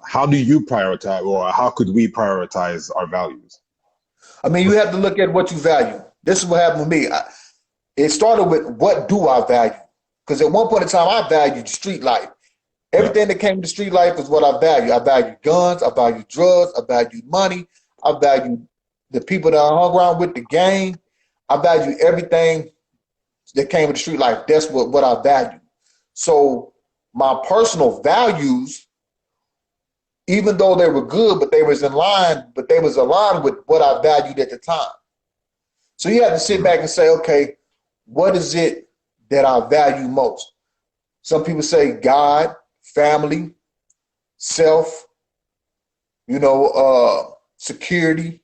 how do you prioritize, or how could we prioritize our values? I mean, you have to look at what you value. This is what happened with me. It started with what do I value? Because at one point in time, I valued street life. Yeah. Everything that came to street life is what I value. I value guns. I value drugs. I value money. I value the people that I hung around with, the gang. I value everything that came with the street life. That's what I value. So my personal values, even though they were good, but they was aligned with what I valued at the time. So you have to sit back and say, okay, what is it that I value most? Some people say God, family, self, security,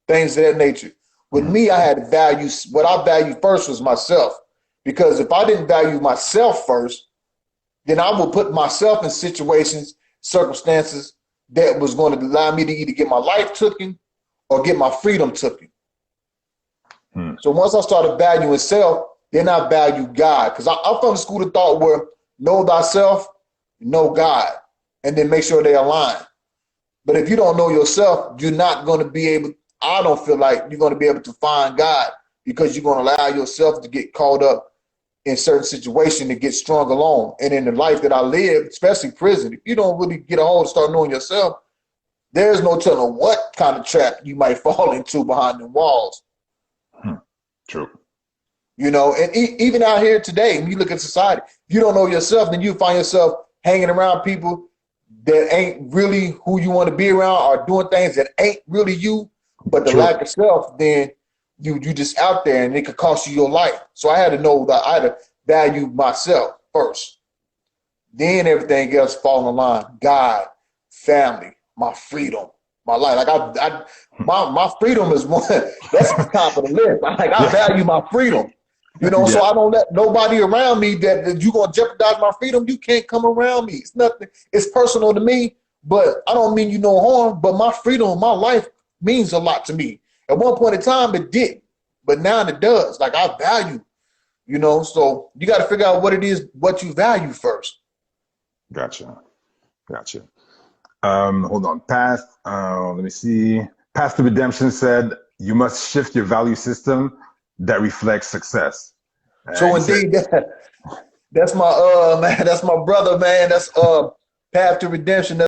things of that nature. With me, I had values. What I valued first was myself. Because if I didn't value myself first, then I would put myself in situations, circumstances that was going to allow me to either get my life taken or get my freedom taken. So once I started valuing self, then I value God. Because I'm from the school of thought where know thyself, know God, and then make sure they align. But if you don't know yourself, you're not going to be able, I don't feel like you're going to be able to find God, because you're going to allow yourself to get caught up in certain situations to get strung along. And in the life that I live, especially prison, if you don't really get a hold and start knowing yourself, there's no telling what kind of trap you might fall into behind the walls. True. And even out here today, when you look at society, if you don't know yourself, then you find yourself hanging around people that ain't really who you want to be around, or doing things that ain't really you. But the lack of self, then you just out there, and it could cost you your life. So I had to know that I had to value myself first. Then everything else fall in line. God, family, my freedom, my life. Like my freedom is one. That's the top of the list. I value my freedom. So I don't let nobody around me that you're gonna jeopardize my freedom. You can't come around me. It's nothing. It's personal to me, but I don't mean you no harm. But my freedom, my life means a lot to me. At one point in time, it did, but now it does. Like I value, So you got to figure out what it is, what you value first. Gotcha. Hold on. Let me see. Path to Redemption said, you must shift your value system that reflects success. So indeed, that's my man. That's my brother, man. That's Path to Redemption.